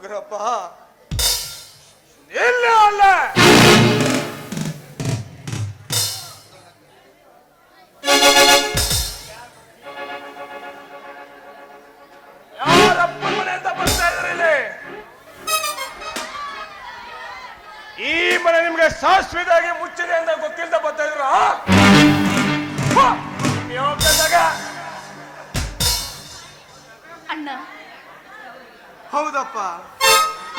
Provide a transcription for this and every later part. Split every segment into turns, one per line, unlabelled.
ಉಗ್ರಪ್ಪ
ಇಲ್ಲ ಅಲ್ಲ ಯಾರಪ್ಪನ ಮನೆ ಅಂತ ಬರ್ತಾ ಇದ್ದಾರೆ ಇಲ್ಲಿ. ಈ ಮನೆ ನಿಮ್ಗೆ ಶಾಶ್ವತವಾಗಿ ಮುಚ್ಚಿದೆ ಅಂತ ಗೊತ್ತಿಲ್ಲದ ಬರ್ತಾ ಇದ್ರು.
ಅಣ್ಣ
ಹೌದಪ್ಪ,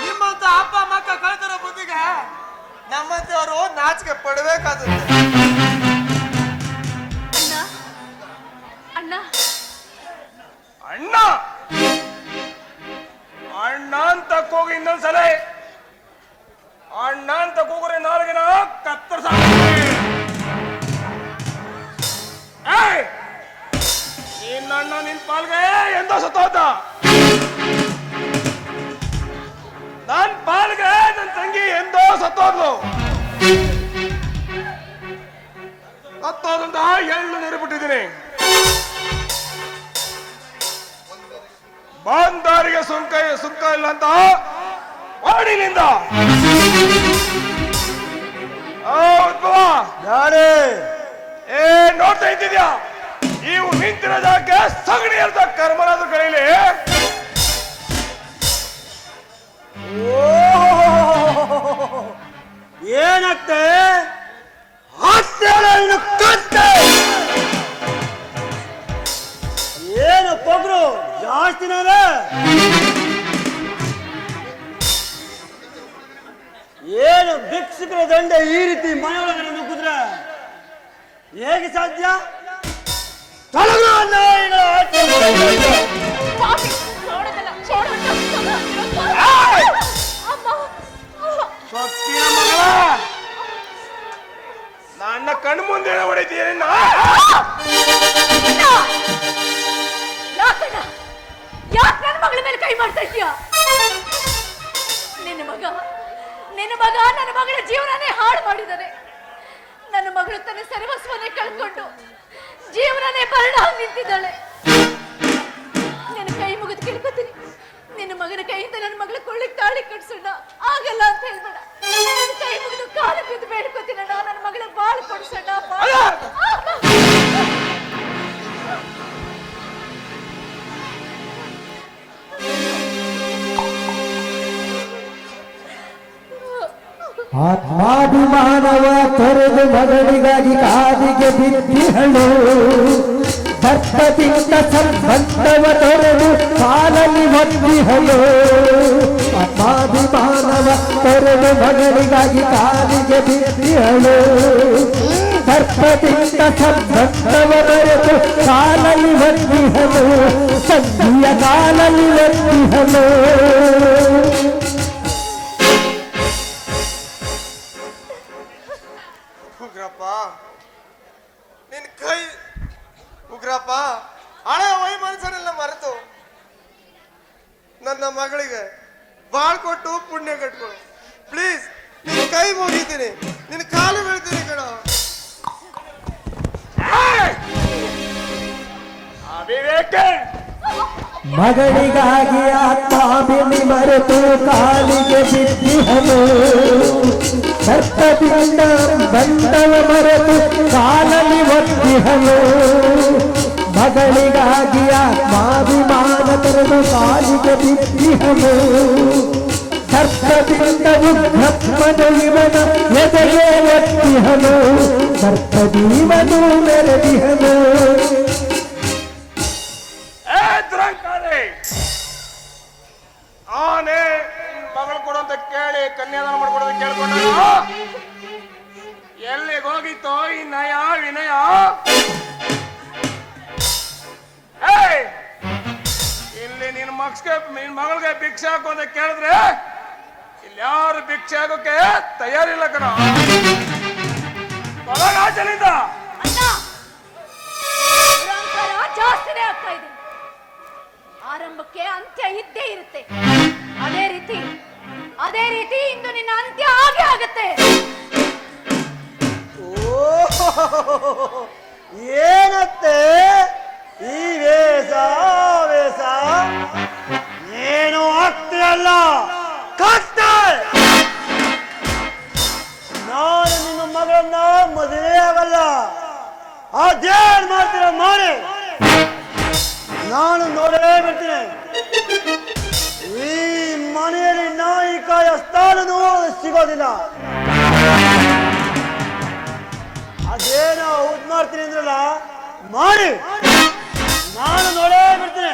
ನಿಮ್ಮಂತ ಅಪ್ಪ ಮಕ್ಕ ಕಳ್ತಿರೋ ಬುದ್ಧಿಗೆ ನಮ್ಮಂತವರು ನಾಚಿಕೆ ಪಡಬೇಕಾಗುತ್ತೆ.
ಅಣ್ಣ ಅಣ್ಣ
ಅಣ್ಣ ಅಣ್ಣ ಅಂತ ಕೂಗಿ ಇನ್ನೊಂದ್ಸಲ ಅಣ್ಣ ಅಂತ ಕೂಗ್ರೆ ನಾಲ್ಗಿನ ಕತ್ತರಿಸ. ನಿನ್ನ ನಿನ್ ಪಾಲ್ಗೆ ಎಂದೋ ಸತ್ತೋದ. ನನ್ ಪಾಲ್ಗೆ ನನ್ನ ತಂಗಿ ಎಂದೋ ಸತ್ತೋದ್ಲು. ಸತ್ತೋದಂತಹ ಎಳ್ಳು ನೀರು ಬಾಂದಾರಿಗೆ ಸುಂಕ ಇಲ್ಲ ಅಂತ ವಾಡಿನಿಂದ
ಯಾರೇ
ನೋಡ್ತಾ ಇದ್ದಿದ್ಯಾ? ಇವು ನಿಂತಿರೋ ಜಾಗಕ್ಕೆ ಸಗಣಿ ಅಂತ ಕರ್ಮನಾದ್ರು ಕರೀಲಿ.
ಏನತ್ತೆ ಏನು ಪೊಗ್ರು ಜಾಸ್ತಿನ ಏನು ಭಿಕ್ಷುಕರ ದಂಡೆ ಈ ರೀತಿ ಮನೆಯೊಳಗಡೆ ನುಗ್ಗಿದ್ರೆ ಹೇಗೆ ಸಾಧ್ಯ?
ನನ್ನ ಕಣ್ಣು ಮುಂದೆ ಹೊಡಿತೀರಿ.
ಯಾಕೆ ನನ್ನ ಮಗಳ ಮೇಲೆ ಕೈ ಮಾಡ್ತಾ ಇದೀಯ? ನಿನ್ನ ಮಗ ನನ್ನ ಮಗಳ ಜೀವನನೇ ಹಾಳು ಮಾಡಿದ್ದಾನೆ. ನನ್ನ ಮಗಳು ತನ್ನ ಸರ್ವಸ್ವನೇ ಕಳ್ಕೊಂಡು ಜೀವನನೇ ಬರಣ ನಿಂತಿದ್ದಾಳೆ. ನಿನ್ನ ಕೈ ಮುಗಿದು ಕೇಳ್ಕೊತೀನಿ, ನಿನ್ನ ಮಗನ ಕೈಯಿಂದ ನನ್ನ ಮಗಳ ಕೊಳ್ಳಿಗೆ ತಾಳಿ ಕಟ್ಸೋಣ. ಆಗಲ್ಲ ಅಂತ ಹೇಳ್ಬೇಡ. ಕೈ ಮುಗಿದು ಕಾಲು ಬಿದ್ದು ಬೇಡ್ಕೊತೀನಿ, ನನ್ನ ಮಗಳ ಬಾಳು ಕೊಡ್ಸೋಣ.
ಆತ್ಮಾಭಿಮಾನವ ತೊರೆದು ಮಗಳಿಗಾಗಿ ಕಾದಿಗೆ ಬಿದ್ದಿಹಳು. ದರ್ಪದಿಂದ ಸಂಬಂಧವ ತೊರೆದು ಕಾಲಲ್ಲಿ ಒದ್ದಿಹಳು. ಆತ್ಮಾಭಿಮಾನವ ತೊರೆದು ಮಗಳಿಗಾಗಿ ಕಾದಿಗೆ ಬಿದ್ದಿಹಳು. ದರ್ಪದಿಂದ ಸಂಬಂಧವ ತೊರೆದು ಕಾಲಲ್ಲಿ ಒದ್ದಿಹಳು. ಸಂಧಿಯ ಕಾಲಲ್ಲಿ ಒದ್ದಿಹಳು.
ನಿನ್ ಕೈ ಉಗ್ರಪ್ಪ, ಹಳೆ ವೈ ಮನುಷ್ಯನೆಲ್ಲ ಮರೆತು ನನ್ನ ಮಗಳಿಗೆ ಬಾಳ್ ಕೊಟ್ಟು ಪುಣ್ಯ ಕಟ್ಕೊಳು. ಪ್ಲೀಸ್, ನಿನ್ ಕೈ ಮುಗಿತೀನಿ, ನಿನ್ ಕಾಲು ಬೀಳ್ತೀನಿ ಕಣ.
ಮಗಳಿಗಾಗಿ ಆತ್ಮಾಭಿಮಿ ಮರೆತು ಕಾಲಿಗೆ ಬಿದ್ದಿಹನು. ಸರ್ಪದಿಂದ ಬಂದವ ಮರೆತು ಕಾಲಲ್ಲಿ ಒದ್ದಿಹನು. ಮಗಳಿಗಾಗಿ ಆತ್ಮಾಭಿಮಾನ ತೊರೆದು ಕಾಲಿಗೆ ಬಿದ್ದಿಹನು. ಸರ್ಪದಿಂದ ಉಗ್ರಪ್ಪನು ಇವನ ಎದೆಗೆ ಒತ್ತಿಹನು. ಸರ್ಪದೀವನು ಮೆರೆದಿಹನು.
ಆನೆ ಮಗಳು ಕೊಡುವಂತ ಕೇಳಿ ಕನ್ಯಾದಾನ ಮಾಡ್ಕೊಡೋದು ಕೇಳ್ಕೊಂಡ ಎಲ್ಲಿಗೆ ಹೋಗಿತ್ತೋ ಈ ನಯ ವಿನಯ? ಇಲ್ಲಿ ನಿನ್ ಮಗಳಿಗೆ ಭಿಕ್ಷೆ ಹಾಕು ಅಂತ ಕೇಳಿದ್ರೆ ಇಲ್ಲಿ ಯಾರು ಭಿಕ್ಷೆ ಹಾಕೋಕೆ ತಯಾರಿಲ್ಲ ಕಣ. ಆಚೆಲಿಂದ
ಜಾಸ್ತಿನೇ ಆಗ್ತಾ ಇದೆ. ಆರಂಭಕ್ಕೆ ಅಂತ್ಯ ಇದ್ದೇ ಇರುತ್ತೆ. ಅದೇ ರೀತಿ ಇಂದು ನಿನ್ನ ಅಂತ್ಯ ಹಾಗೆ ಆಗತ್ತೆ.
ಏನತ್ತೆ ಈ ವೇಷ ಏನು ಆಗ್ತಿರಲ್ಲ?
ಸ್ಥಾನನೂ ಸಿಗೋದಿಲ್ಲ. ಅದೇನೋ ಔಟ್ ಮಾಡ್ತೀನಿ ಅಂದ್ರಲ್ಲ, ಮಾಡಿ, ನಾನು ನೋಡೇ ಬಿಡ್ತೀನಿ.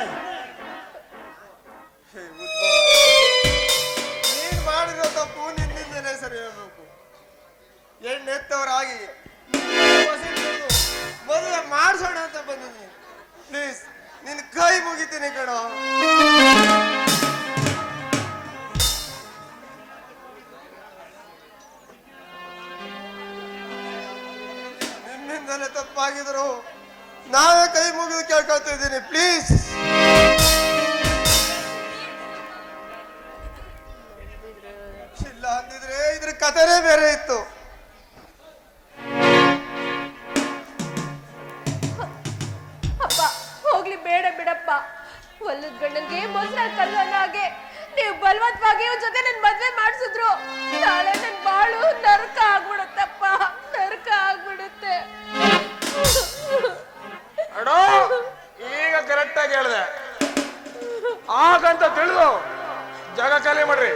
ನೀನ್ ಮಾಡಿರೋ ತಪ್ಪು ನಿನ್ನಿಂದನೇ ಸರಿ ಹೇಳ್ಬೇಕು. ಎಣ್ಣೆತ್ತವರಾಗಿ ಮದುವೆ ಮಾಡ್ಸೋಣ ಅಂತ ಬಂದಿದ್ದೀನಿ. ಪ್ಲೀಸ್ ನಿನ್ ಕೈ ಮುಗಿತೀನಿ ಕಣೋ. ನಿನ್ನಿಂದಲೇ ತಪ್ಪಾಗಿದ್ರು ನಾವೇ ಕೈ ಮುಗಿದು ಕೇಳ್ಕೊಳ್ತಾ ಇದ್ದೀನಿ. ಪ್ಲೀಸ್ ಇಲ್ಲ ಅಂದಿದ್ರೆ ಇದ್ರ ಕಥೆನೇ ಬೇರೆ ಇತ್ತು.
ಅಪ್ಪ ಹೋಗ್ಲಿ, ಬೇಡ ಬಿಡಪ್ಪ. ಹೊಲದ ಗಂಡಲ್ಗೆ ಮೊಸರಲ್ಲಿ ಕಲ್ಲು ಅನ್ನೋ ಹಾಗೆ ನೀವು ಬಲವಂತವಾಗಿ ಇವ್ರ ಜೊತೆ ನನ್ ಮದ್ವೆ ಮಾಡಿಸಿದ್ರು. ನಾಳೆ ನನ್ ಬಾಳು ನರಕ ಆಗ್ಬಿಡುತ್ತಪ್ಪ, ನರಕ ಆಗ್ಬಿಡುತ್ತೆ.
ಅಡೋ ಈಗ ಕರೆಕ್ಟ್ ಆಗಿ ಹೇಳ್ದೆ. ಆಗಂತ ತಿಳಿದು ಜಾಗ ಖಾಲಿ ಮಾಡ್ರಿ.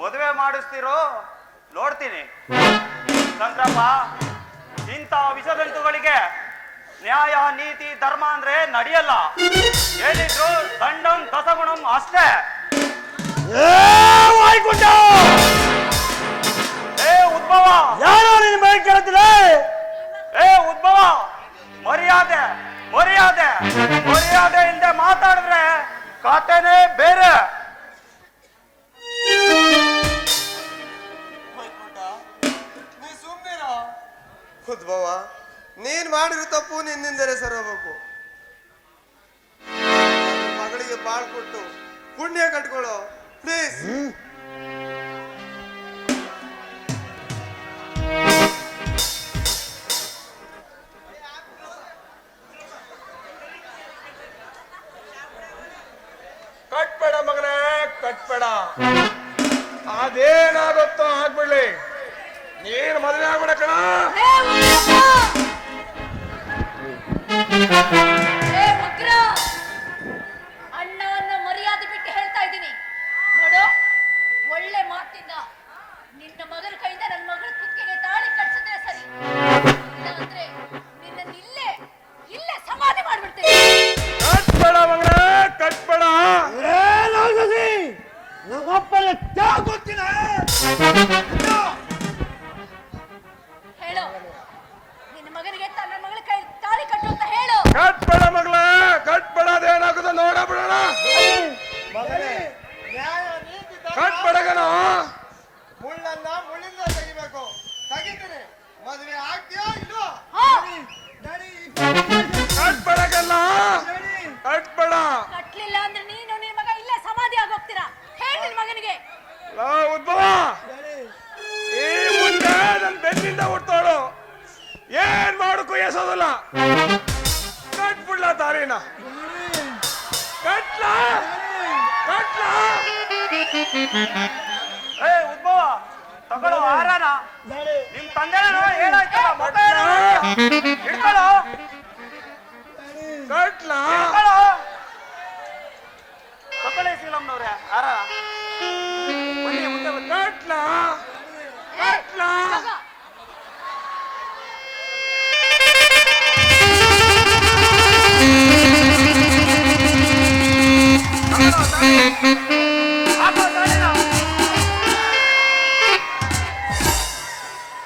ಮದುವೆ ಮಾಡಿಸ್ತಿರೋ ನೋಡ್ತೀನಿ. ಶಂಕರಪ್ಪ, ಇಂಥ ವಿಷಗಂತುಗಳಿಗೆ ನ್ಯಾಯ ನೀತಿ ಧರ್ಮ ಅಂದ್ರೆ ನಡೆಯಲ್ಲ. ಹೇಳಿದ್ರು ದಂಡಂ ದಸಗುಣಂ ಅಷ್ಟೇ. ಏ ಉದ್ಭವ,
ಯಾರೋ ನಿನ್ನ ಮೇಲೆ ಕೇಳ್ತಿಲ್ಲ.
ಏ ಉದ್ಭವ, ಮರ್ಯಾದೆ ಮರ್ಯಾದೆ ಮರ್ಯಾದೆ ಇಲ್ಲದೆ ಮಾತಾಡಿದ್ರೆ ಕಥೆನೇ ಬೇರೆ.
ನೀ ಸುಮ್ಮನಿರೋ ಉದ್ಭವ. ನೀನ್ ಮಾಡಿರೋ ತಪ್ಪು ನಿನ್ನಿಂದಲೇ ಸರೋಬೇಕು. ಮಗಳಿಗೆ ಬಾಳ್ ಕೊಟ್ಟು ಪುಣ್ಯ ಕಟ್ಕೊಳ್ಳೋ ಪ್ಲೀಸ್.
ಕಟ್ಬೇಡ ಮಗನೇ, ಕಟ್ಬೇಡ. ಅದೇನಾಗುತ್ತೋ ಆಗ್ಬಿಡ್ಲಿ. ನೀನ್ ಮದುವೆ ಆಗ್ಬಿಡ ಕಣ.
ಅಣ್ಣ ಅನ್ನೋ ಮರ್ಯಾದೆ ಬಿಟ್ಟು ಹೇಳ್ತಾ ಇದ್ದೀನಿ ನೋಡು. ಒಳ್ಳೆ ಮಾತಿಂದ ನಿನ್ನ ಮಗನ ಕೈಯಿಂದ ನನ್ನ ಮಗಳ ಕುತ್ತಿಗೆಗೆ ತಾಳಿ ಕಟ್ಸಿದ್ರೆ ಸರಿ. ಇಲ್ಲಾಂದ್ರೆ ನಿನ್ನ ಇಲ್ಲೇ ಸಮಾಧಿ ಮಾಡ್ಬಿಡ್ತೀನಿ.
ಕಟ್ಬೇಡ ಮಗನೇ, ಕಟ್ಬೇಡ.
ನಮ್ಮಪ್ಪನ ಗೊತ್ತಿಲ್ಲ.
ಹೇಳು, ನಿನ್ನ ಮಗನಿಗೆ ನನ್ನ ಮಗಳ ಕೈ ತಾಳಿ ಕಟ್ಟು ಅಂತ ಹೇಳು.
ಕಟ್ಬೇಡ ಮಗಳೇ, ಕಟ್ಬೇಡ. ಅದೇನಾಗುತ್ತೋ ನೋಡ ಬಿಡೋಣ. ಕಟ್ಬೇಡಗನ.
ಮುಳ್ಳನ್ನ ಮುಳ್ಳಿಂದ ತೆಗಿಬೇಕು. ತೆಗಿತೀನಿ. ಮದುವೆ ಆಗ್ತೀಯೋ ಇಲ್ವೋ?
ಕಟ್ಬೇಡಗಲ್ಲ, ಕಟ್ಬೇಡ.
ಕಟ್ಲಿಲ್ಲ ಅಂದ್ರೆ ನೀನು ನಿನ್ನ ಮಗ ಇಲ್ಲೇ ಸಮಾಧಿ ಆಗೋಗ್ತೀರಾ. ಹೇಳಿ ನಿನ್ನ ಮಗನಿಗೆ.
ಉದ್ಭವ, ಈ ಮುಂದೆ ನನ್ ಬೆನ್ನಿಂದ ಹುಟ್ಟೋಳು. ಏನ್ ಮಾಡಕ್ಕೂ ಎಸೋದಲ್ಲ. ಕಟ್ಬಿಡ್ಲ ತಾರಿನ. ಕಟ್ಲ ಕಟ್ಲ.
ಏ ಉದ್ಭವ, ತಗೊಳ್ಳೋ ಆರಾನ. ನಿಮ್ ತಂದೆನೋ ಹೇಳಾಯ್ತಲ್ಲ, ಮೊಟ್ಟೆ ಇಡ್ಕೊಳ್ಳೋ
ಕಟ್ಲ.
ಇಡ್ಕೊಳ್ಳೋ. ತಗೊಳ್ಳಿ ಶ್ರೀಲಮ್ನವ್ರೆ ಆರ. ಬನ್ನಿ ಮುಂದೆ ಬನ್ನಿ.
ಕಟ್ಲ ಕಟ್ಲ.
ಮಗ,
ಹಾಕೋ ತಾಳಿನ.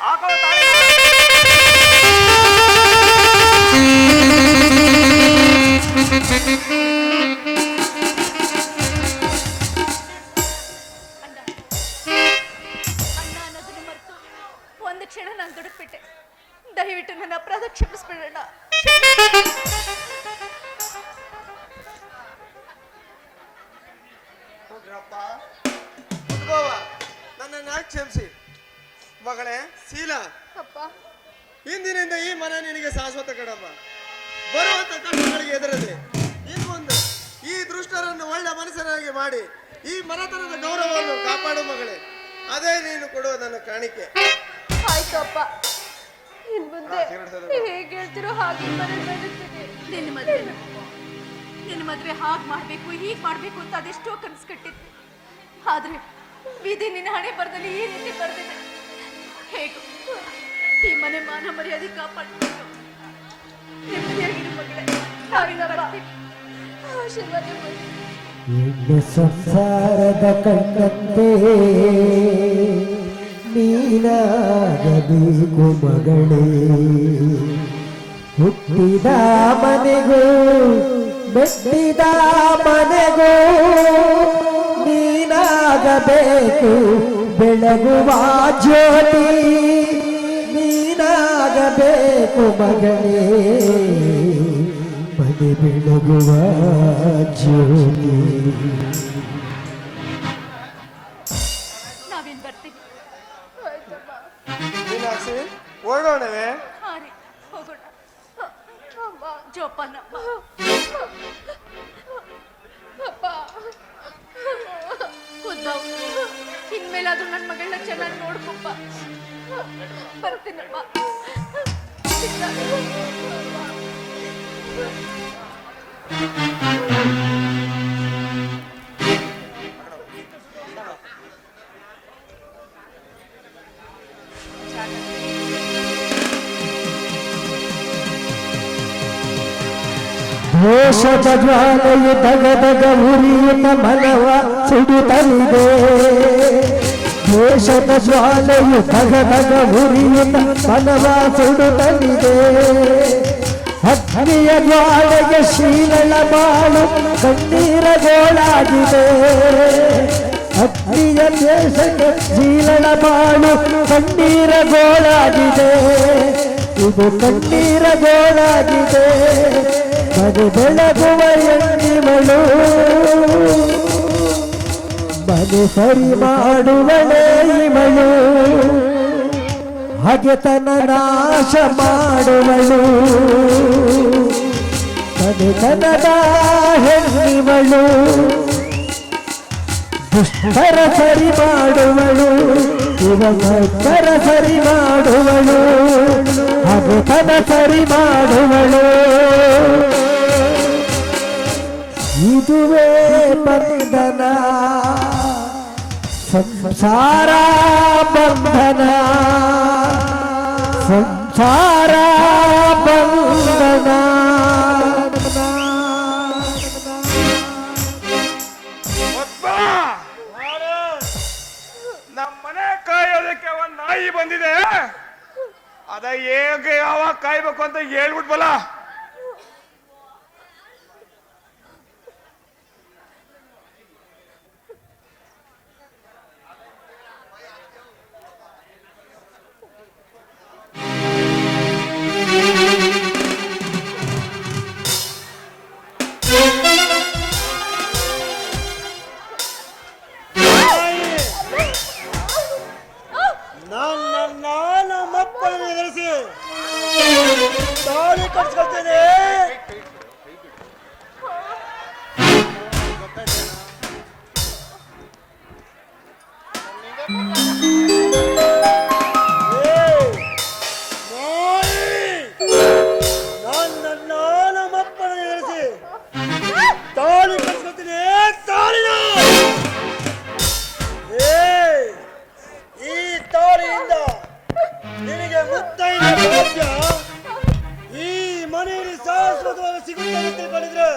ಹಾಕೋ ತಾಳಿನ.
ಅಣ್ಣ ಅನ್ನೋದನ್ನ ಮರೆತು ಒಂದು ಕ್ಷಣ ನಾನು ದುಡುಕ್ಬಿಟ್ಟೆ. ದಯವಿಟ್ಟು ನನ್ನ ಅಪರಾಧ ಕ್ಷಮಿಸ್ಬಿಡೋಣ.
ಹೋಗ್ರಪ್ಪ. ಉದ್ಭವ, ನನ್ನನ್ನ ಕ್ಷಮಿಸಿ. ಮಗಳೇ ಶೀಲಾ,
ಅಪ್ಪ,
ಇಂದಿನಿಂದ ಈ ಮನೆ ನಿನಗೆ ಶಾಶ್ವತ ಕಡಮ್ಮ. ಬರುವಂತ ಕಷ್ಟಗಳಿಗೆ ಎದುರದೆ ಇನ್ನು ಮುಂದೆ ಈ ದುಷ್ಟರನ್ನು ಒಳ್ಳೆ ಮನುಷ್ಯನಾಗಿ ಮಾಡಿ ಈ ಮನೆತನದ ಗೌರವವನ್ನು ಕಾಪಾಡು ಮಗಳೇ. ಅದೇ ನೀನು ಕೊಡುವ ನನ್ನ ಕಾಣಿಕೆ.
ಆಯ್ತು ಅಪ್ಪ, ಇನ್ ಮುಂದೆ ಹೇಗೆ ಹೇಳ್ತಿರೋ ಹಾಗೆ ನಡೆಯುತ್ತದೆ. ನಿನ್ನ ಮದುವೆ ಹಾಗೆ ಮಾಡ್ಬೇಕು, ಹೀಗೆ ಮಾಡ್ಬೇಕು ಅಂತ ಅದೆಷ್ಟೋ ಕನಸು ಕಟ್ಟಿದ್ದೆ. ಆದ್ರೆ ವಿಧಿ ನಿನ್ನ ಹಣೆ ಬರದಲ್ಲಿ ಈ ರೀತಿ ಬರ್ದಿದೆ. ಹೇಗೂ ಈ ಮನೆ ಮಾನ ಮರ್ಯಾದೆ ಕಾಪಾಡ್ಕೊಂಡು ನೆಮ್ಮದಿಯಾಗಿರು ಮಗಳೇ. ನಾವಿನ್ನ ಬರ್ತೀವಿ, ಆಶೀರ್ವಾದ ಮಾಡಿ.
ಎಣ್ಣೆ ಸಂಸಾರದ ಕಣ್ಣಂತೆ ನೀನಾಗಬೇಕು ಮಗಳೇ. ಹುಟ್ಟಿದ ಮನೆಗೂ ಮೆಟ್ಟಿದ ಮನೆಗೂ ನೀನಾಗಬೇಕು ಬೆಳಗುವ ಜ್ಯೋತಿ. ನೀನಾಗಬೇಕು ಮಗಳೇ ಮನೆ ಬೆಳಗುವ ಜ್ಯೋತಿ.
ನಾವೇನ್ ಬರ್ತೀವಿ.
ಮೀನಾಕ್ಷಿ, ಹೊರಡೋಣವೇ?
ಹಾ ರೀ, ಹೋಗೋಣ. ಜೋಪಾನ ಇನ್ಮೇಲಾದ್ರೂ ನನ್ನ ಮಗಳನ್ನ ಚೆನ್ನಾಗಿ ನೋಡ್ಕೊಪ್ಪ. ಬರ್ತೀನಪ್ಪ.
ದ್ವೇಷದ ಜ್ವಾಲೆಯು ದಗದಗ ಉರಿಯುತ್ತ ಮನವ ಸುಡುತ್ತಲಿದೆ. ದ್ವೇಷದ ಜ್ವಾಲೆಯು ದಗದಗ ಉರಿಯುತ್ತ ಮನವ ಸುಡುತ್ತಲಿದೆ. ಅಗ್ನಿಯ ಜ್ವಾಲೆಗೆ ಶೀಲಳ ಬಾಳು ಕಣ್ಣೀರ ಗೋಳಾಗಿದೆ. ಅಗ್ನಿಯ ದೇಶಕ್ಕೆ ಶೀಲಳ ಬಾಳು ಕಣ್ಣೀರ ಗೋಳಾಗಿದೆ. ಇದು ಕಣ್ಣೀರ ಗೋಳಾಗಿದೆ. ಮನೆ ಬೆಳಗುವ ಎಣ್ಣಿವಳು ಮನೆ ಸರಿ ಮಾಡುವಳೇ ಇವಳು. ಹಗೆತನ ನಾಶ ಮಾಡುವಳು ಮನೆತನದ ಹೆಣ್ಣಿವಳು. ದುಷ್ಟರ ಸರಿ ಮಾಡುವಳು ಯುವಕರ ಸರಿ ಮಾಡುವಳು. ಹಗೆತನ ಸರಿ ಮಾಡುವಳು. ಇದುವೇ ಬಂಧನ ಸಂಸಾರ ಬಂಧನ ಸಂಸಾರ ಬಂಧನ.
ನಮ್ಮ ಮನೆ ಕಾಯೋದಕ್ಕೆ ಒಂದ್ ನಾಯಿ ಬಂದಿದೆ. ಅದ ಹೇಗೆ ಯಾವಾಗ ಕಾಯ್ಬೇಕು ಅಂತ ಹೇಳ್ಬಿಟ್ಬಲ್ಲ.
ನಮ್ಮಪ್ಪನ ಎದುರಿಸಿ ತಾಳಿ ಕಟ್ಸ್ಕೊಳ್ತೇನೆ. ನಮ್ಮಪ್ಪನ ಎದುರಿಸಿ ತಾಳಿ ಕಟ್ಸ್ಕೊಳ್ತೇನೆ. ತಾಳಿನ ಈ ತಾಳಿಯಿಂದ ನಿನಗೆ ಮುತ್ತೈದ ಭಾಗ್ಯ ಈ ಮನೆಯಲ್ಲಿ ಶಾಶ್ವತವಾಗಿ ಸಿಗುತ್ತೆ ಅಂತ ತಿಳ್ಕೊಂಡಿದ್ರೆ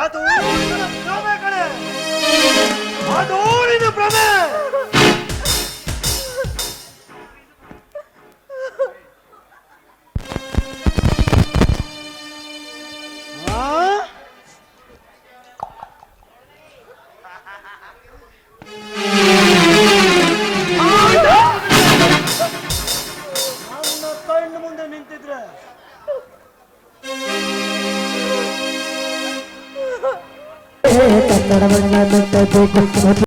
ಅದು ನಿನ್ನ ಭ್ರಮೆ ಕಣೆ. ಅದು ನಿನ್ನ ಭ್ರಮೆ. ಕಣ್ಣು ಮುಂದೆ ನಿಂತಿದ್ರೆ
ಕನ್ನಡವನ್ನ ಮೆಟ್ಟಬೇಕು.